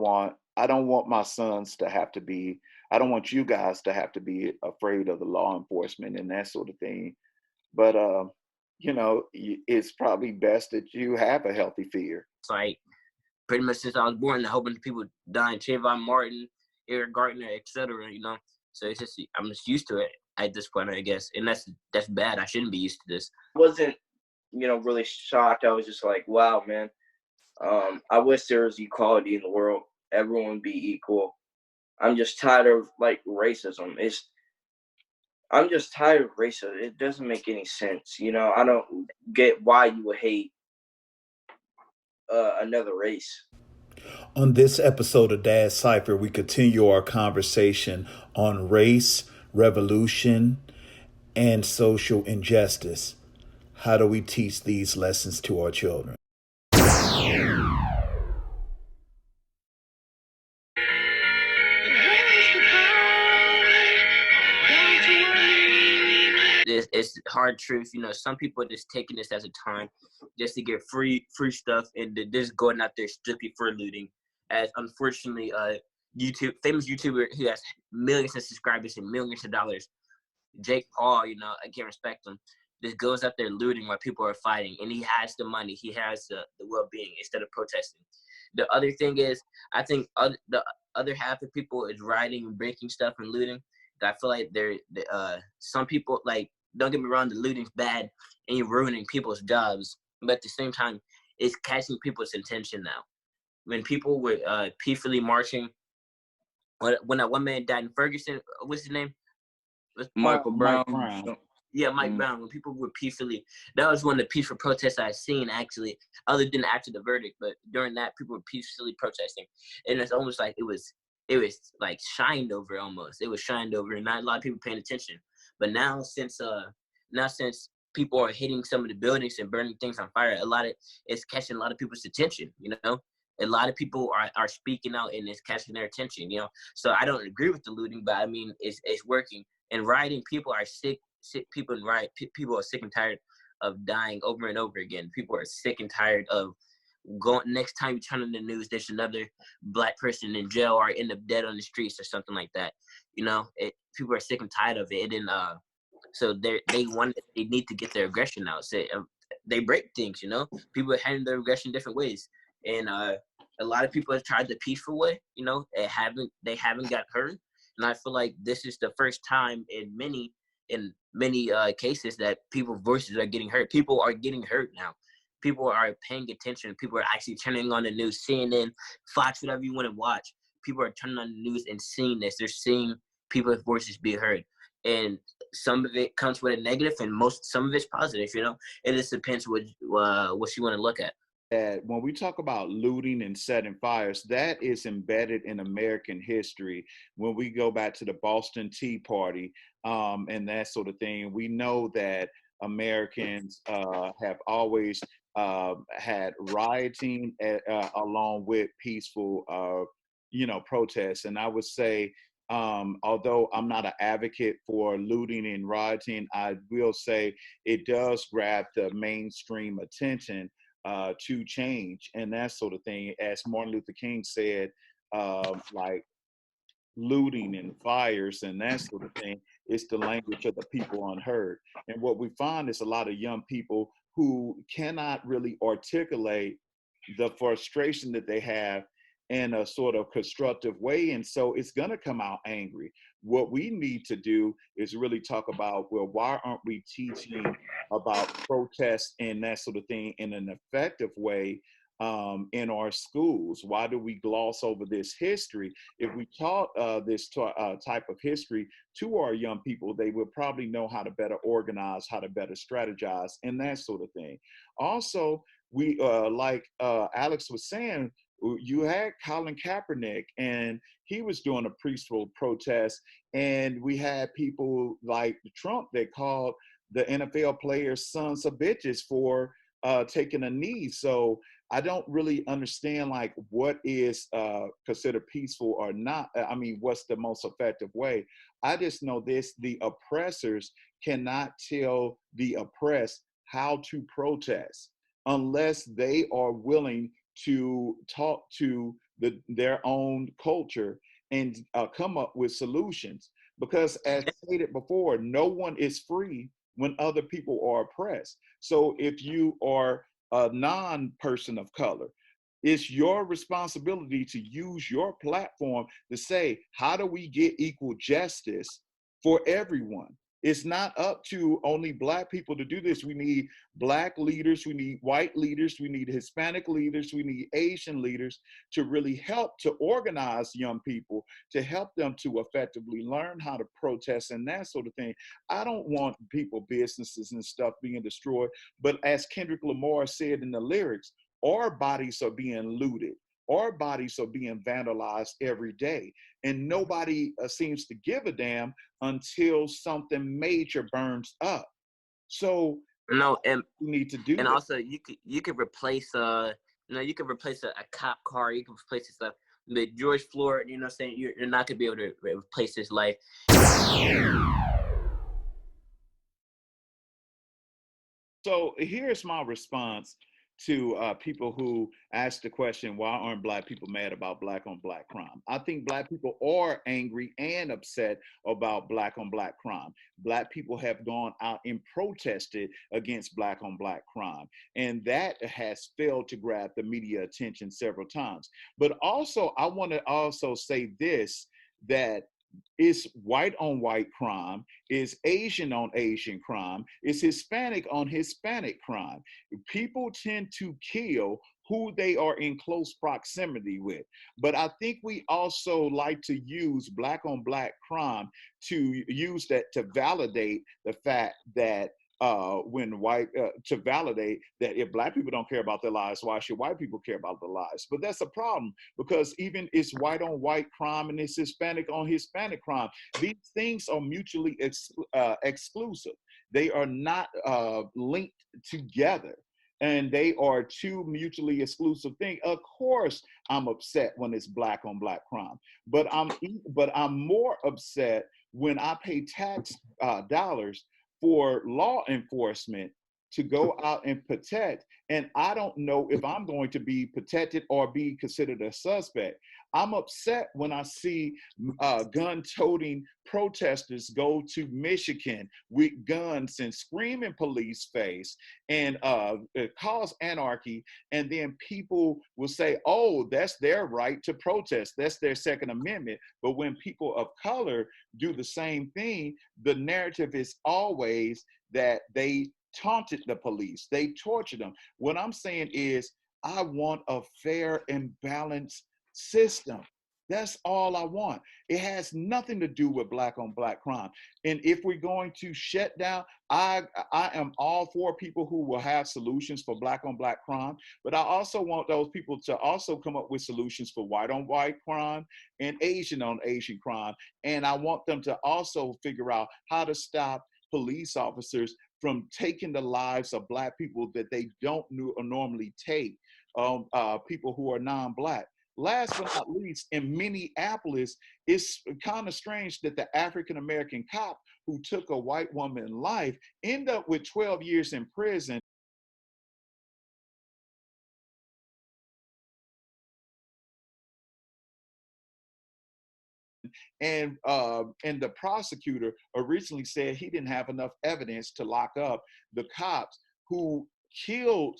I don't want my sons to have to be, I don't want you guys to have to be afraid of the law enforcement and that sort of thing. But it's probably best that you have a healthy fear. It's like pretty much since I was born, a whole bunch of people dying, Trayvon Martin, Eric Garner, etc. So it's just I'm just used to it at this point, I guess, and that's bad. I shouldn't be used to this. I wasn't, really shocked. I was just like, wow, man. I wish there was equality in the world. Everyone would be equal. I'm just tired of racism. I'm just tired of racism. It doesn't make any sense. I don't get why you would hate another race. On this episode of Dad Cypher, we continue our conversation on race, revolution, and social injustice. How do we teach these lessons to our children? It's hard truth. Some people are just taking this as a time just to get free stuff and just going out there strictly for looting. As unfortunately, famous YouTuber who has millions of subscribers and millions of dollars, Jake Paul, I can't respect him, just goes out there looting while people are fighting, and he has the money, he has the well-being instead of protesting. The other thing is, I think the other half of people is rioting and breaking stuff and looting. I feel like some people, like, don't get me wrong, the looting's bad and you're ruining people's jobs, but at the same time, it's catching people's attention now. When people were peacefully marching, when that one man died in Ferguson, what's his name? Michael Brown. Yeah, Mike Brown. When people were peacefully, that was one of the peaceful protests I've seen, actually, other than after the verdict. But during that, people were peacefully protesting, and it's almost like it was like shined over almost. It was shined over, and not a lot of people paying attention. But now since people are hitting some of the buildings and burning things on fire, it's catching a lot of people's attention. A lot of people are speaking out, and it's catching their attention. So I don't agree with the looting, but I mean it's working. And rioting, people are sick. People in riot. People are sick and tired of dying over and over again. People are sick and tired of going. Next time you turn on the news, there's another black person in jail or end up dead on the streets or something like that. People are sick and tired of it, and so they need to get their aggression out. So they break things. People are handling their aggression different ways, and a lot of people have tried the peaceful way. They haven't got hurt, and I feel like this is the first time in many cases that people's voices are getting heard. People are getting hurt now. People are paying attention. People are actually turning on the news, CNN, Fox, whatever you want to watch. People are turning on the news and seeing this. They're seeing people's voices be heard. And some of it comes with a negative, and some of it's positive. It just depends what you want to look at. When we talk about looting and setting fires, that is embedded in American history. When we go back to the Boston Tea Party and that sort of thing, we know that Americans have always had rioting along with peaceful, protests. And I would say, although I'm not an advocate for looting and rioting, I will say it does grab the mainstream attention to change and that sort of thing. As Martin Luther King said, like looting and fires and that sort of thing, it's the language of the people unheard. And what we find is a lot of young people who cannot really articulate the frustration that they have in a sort of constructive way. And so it's going to come out angry. What we need to do is really talk about, well, why aren't we teaching about protests and that sort of thing in an effective way in our schools? Why do we gloss over this history? If we taught this type of history to our young people, they would probably know how to better organize, how to better strategize, and that sort of thing. Also, we, like Alex was saying, you had Colin Kaepernick, and he was doing a peaceful protest, and we had people like Trump that called the NFL players sons of bitches for taking a knee. So I don't really understand like what is considered peaceful or not. I mean, what's the most effective way? I just know this: the oppressors cannot tell the oppressed how to protest unless they are willing to talk to their own culture and come up with solutions. Because as stated before, no one is free when other people are oppressed. So if you are a non-person of color, it's your responsibility to use your platform to say, how do we get equal justice for everyone? It's not up to only Black people to do this. We need Black leaders, we need white leaders, we need Hispanic leaders, we need Asian leaders to really help to organize young people, to help them to effectively learn how to protest and that sort of thing. I don't want people, businesses and stuff being destroyed, but as Kendrick Lamar said in the lyrics, our bodies are being looted. Our bodies are being vandalized every day. And nobody seems to give a damn until something major burns up. So no, and we need to do and that. also you could replace you could replace a cop car, you can replace this stuff. But George Floyd, you know what I'm saying, you're not gonna be able to replace his life. So here's my response to people who ask the question, why aren't Black people mad about Black on Black crime? I think Black people are angry and upset about Black on Black crime. Black people have gone out and protested against Black on Black crime. And that has failed to grab the media attention several times. But also, I want to also say this, that it's white on white crime, it's Asian on Asian crime, it's Hispanic on Hispanic crime. People tend to kill who they are in close proximity with. But I think we also like to use Black on Black crime to use that to validate the fact that to validate that if Black people don't care about their lives, why should white people care about their lives? But that's a problem, because even it's white on white crime and it's Hispanic on Hispanic crime. These things are mutually exclusive. They are not linked together. And they are two mutually exclusive things. Of course, I'm upset when it's Black on Black crime, but I'm more upset when I pay tax dollars for law enforcement to go out and protect, and I don't know if I'm going to be protected or be considered a suspect. I'm upset when I see gun-toting protesters go to Michigan with guns and scream in police face and cause anarchy, and then people will say, oh, that's their right to protest, that's their Second Amendment. But when people of color do the same thing, the narrative is always that they taunted the police, they tortured them. What I'm saying is, I want a fair and balanced system. That's all I want. It has nothing to do with Black on Black crime. And if we're going to shut down, I am all for people who will have solutions for Black on Black crime, but I also want those people to also come up with solutions for white on white crime and Asian on Asian crime. And I want them to also figure out how to stop police officers from taking the lives of Black people that they don't normally take, people who are non-Black. Last but not least, in Minneapolis, it's kind of strange that the African-American cop who took a white woman's life ended up with 12 years in prison. And the prosecutor originally said he didn't have enough evidence to lock up the cops who killed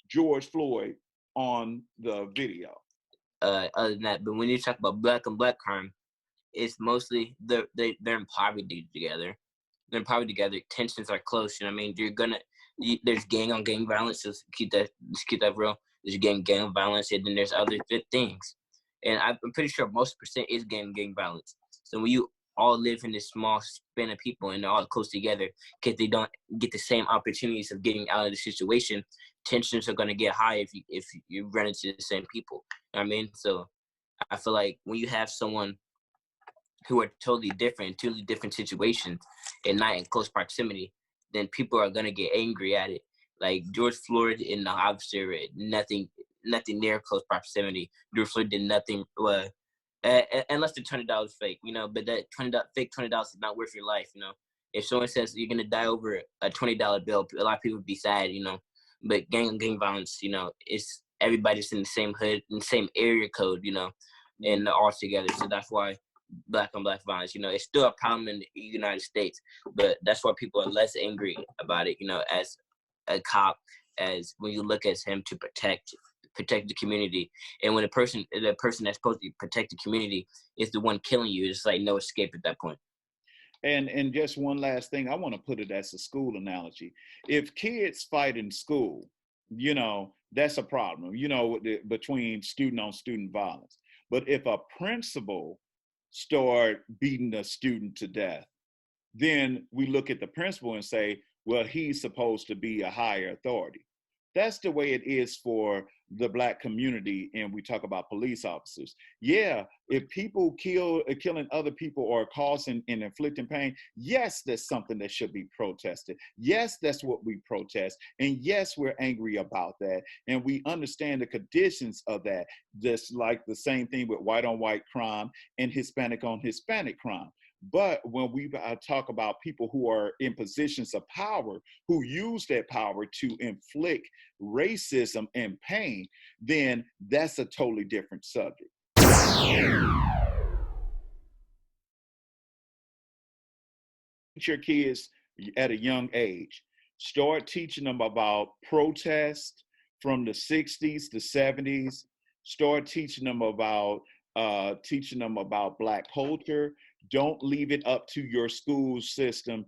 George Floyd on the video. Other than that, but when you talk about Black on Black crime, it's mostly they're in poverty together. They're in poverty together. Tensions are close. You know what I mean? There's gang on gang violence. Just keep that real. There's gang violence, and then there's other things. And I'm pretty sure most percent is gang violence. So when you all live in this small span of people and they're all close together, because they don't get the same opportunities of getting out of the situation, tensions are going to get high if you run into the same people. You know what I mean? So I feel like when you have someone who are totally different situations and not in close proximity, then people are going to get angry at it. Like George Floyd and the officer, nothing near close proximity. George Floyd did nothing, unless the $20 fake, you know, but that fake $20 is not worth your life, you know. If someone says you're going to die over a $20 bill, a lot of people would be sad, you know. But gang violence, you know, it's everybody's in the same hood, in the same area code, and all together. So that's why black on black violence, it's still a problem in the United States, but that's why people are less angry about it, as a cop, as when you look at him to protect the community. And when the person that's supposed to protect the community is the one killing you, it's like no escape at that point. And just one last thing, I want to put it as a school analogy. If kids fight in school, that's a problem, between student on student violence. But if a principal start beating a student to death, then we look at the principal and say, well, he's supposed to be a higher authority. That's the way it is for the Black community, and we talk about police officers. Yeah, if people killing other people or causing and inflicting pain, yes, that's something that should be protested. Yes, that's what we protest. And yes, we're angry about that. And we understand the conditions of that. Just like the same thing with white on white crime and Hispanic on Hispanic crime. But when we talk about people who are in positions of power, who use that power to inflict racism and pain, then that's a totally different subject. Teach your kids at a young age. Start teaching them about protest from the 60s, the 70s. Start teaching them about Black culture. Don't leave it up to your school system.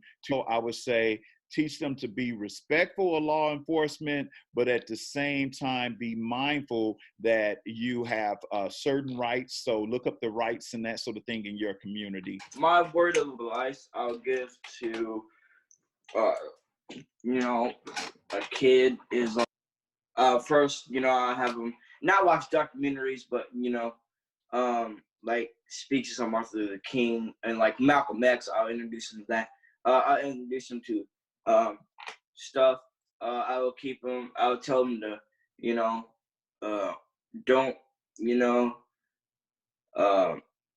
I would say, teach them to be respectful of law enforcement, but at the same time, be mindful that you have certain rights. So look up the rights and that sort of thing in your community. My word of advice I'll give to, a kid is first, I have them not watch documentaries, but, like speeches on Martin Luther King and like Malcolm X. I'll introduce them to that. I'll introduce them to stuff. I will keep them. I'll tell them to, don't,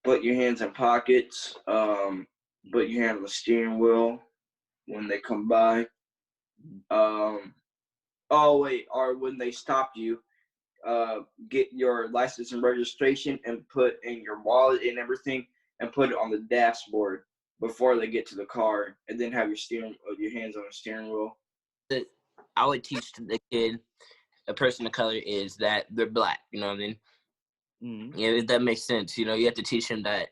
put your hands in pockets. Put your hand on the steering wheel when they come by. Or when they stop you, get your license and registration and put in your wallet and everything and put it on the dashboard before they get to the car, and then have your hands on the steering wheel. I would teach the kid, a person of color, is that they're Black, you know what I mean? Mm-hmm. If that makes sense, you have to teach them that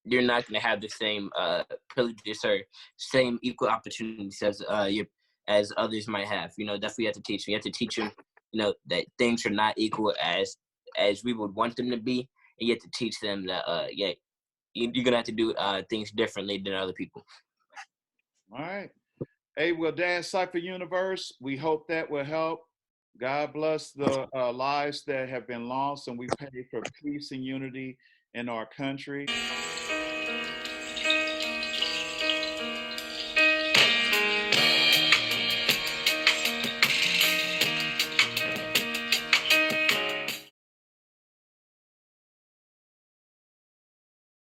you're not going to have the same privileges or same equal opportunities as others might have. Definitely have to teach them. You have to teach them, that things are not equal as we would want them to be, and you have to teach them that you're gonna have to do things differently than other people. All right. Hey, well, Dad Cypher Universe, we hope that will help. God bless the lives that have been lost, and we pray for peace and unity in our country.